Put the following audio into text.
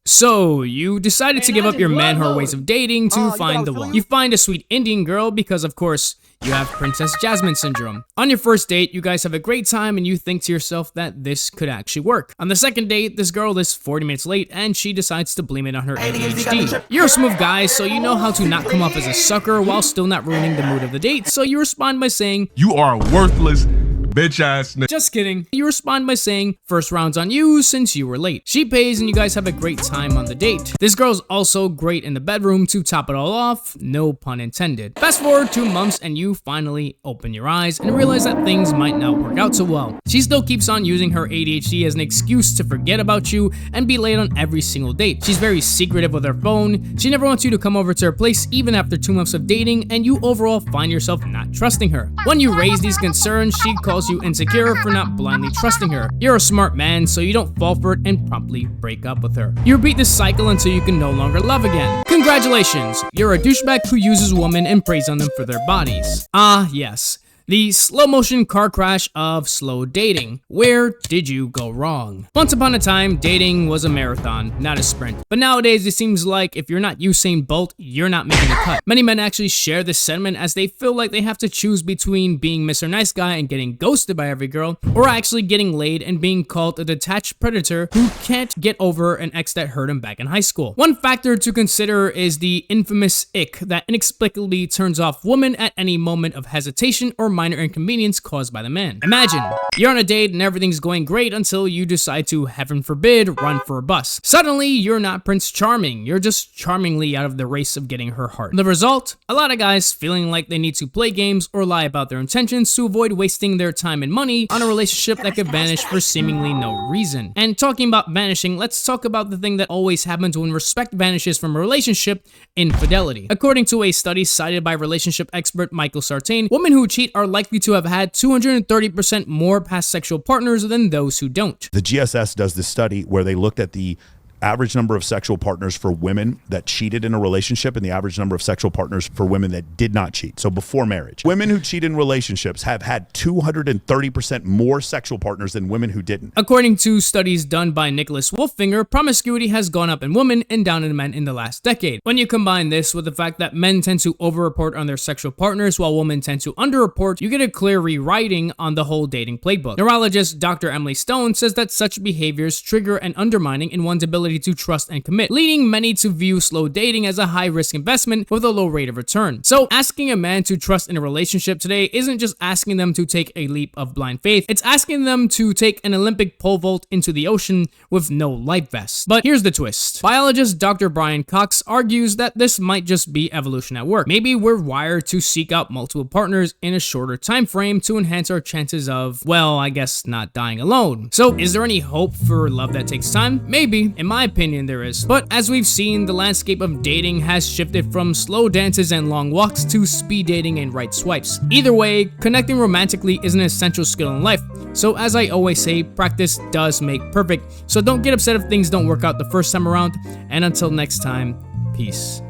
So, you decided to give up your man-whore ways of dating to find the one. You find a sweet Indian girl because, of course, you have Princess Jasmine syndrome. On your first date, you guys have a great time and you think to yourself that this could actually work. On the second date, this girl is 40 minutes late and she decides to blame it on her ADHD. You're a smooth guy, so you know how to not come off as a sucker while still not ruining the mood of the date, so you respond by saying, "You are worthless bitch ass nigga." Just kidding. You respond by saying, "First round's on you since you were late." She pays and you guys have a great time on the date. This girl's also great in the bedroom to top it all off, no pun intended. Fast forward 2 months and you finally open your eyes and realize that things might not work out so well. She still keeps on using her ADHD as an excuse to forget about you and be late on every single date. She's very secretive with her phone. She never wants you to come over to her place even after 2 months of dating, and you overall find yourself not trusting her. When you raise these concerns, she calls you insecure for not blindly trusting her. You're a smart man, so you don't fall for it and promptly break up with her. You repeat this cycle until you can no longer love again. Congratulations, you're a douchebag who uses women and preys on them for their bodies. Ah, yes. The slow motion car crash of slow dating. Where did you go wrong? Once upon a time, dating was a marathon, not a sprint. But nowadays, it seems like if you're not Usain Bolt, you're not making the cut. Many men actually share this sentiment as they feel like they have to choose between being Mr. Nice Guy and getting ghosted by every girl, or actually getting laid and being called a detached predator who can't get over an ex that hurt him back in high school. One factor to consider is the infamous ick that inexplicably turns off women at any moment of hesitation or minor inconvenience caused by the man. Imagine, you're on a date and everything's going great until you decide to, heaven forbid, run for a bus. Suddenly, you're not Prince Charming, you're just charmingly out of the race of getting her heart. The result? A lot of guys feeling like they need to play games or lie about their intentions to avoid wasting their time and money on a relationship that could vanish for seemingly no reason. And talking about vanishing, let's talk about the thing that always happens when respect vanishes from a relationship: infidelity. According to a study cited by relationship expert Michael Sartain, women who cheat are likely to have had 230% more past sexual partners than those who don't. The GSS does this study where they looked at the average number of sexual partners for women that cheated in a relationship and the average number of sexual partners for women that did not cheat, so before marriage. Women who cheat in relationships have had 230% more sexual partners than women who didn't. According to studies done by Nicholas Wolfinger, promiscuity has gone up in women and down in men in the last decade. When you combine this with the fact that men tend to overreport on their sexual partners while women tend to underreport, you get a clear rewriting on the whole dating playbook. Neurologist Dr. Emily Stone says that such behaviors trigger an undermining in one's ability to trust and commit, leading many to view slow dating as a high-risk investment with a low rate of return. So asking a man to trust in a relationship today isn't just asking them to take a leap of blind faith, it's asking them to take an Olympic pole vault into the ocean with no life vest. But here's the twist. Biologist Dr. Brian Cox argues that this might just be evolution at work. Maybe we're wired to seek out multiple partners in a shorter time frame to enhance our chances of, well, I guess not dying alone. So is there any hope for love that takes time? Maybe. In my opinion, there is. But as we've seen, the landscape of dating has shifted from slow dances and long walks to speed dating and right swipes. Either way, connecting romantically is an essential skill in life. So as I always say, practice does make perfect. So don't get upset if things don't work out the first time around. And until next time, peace.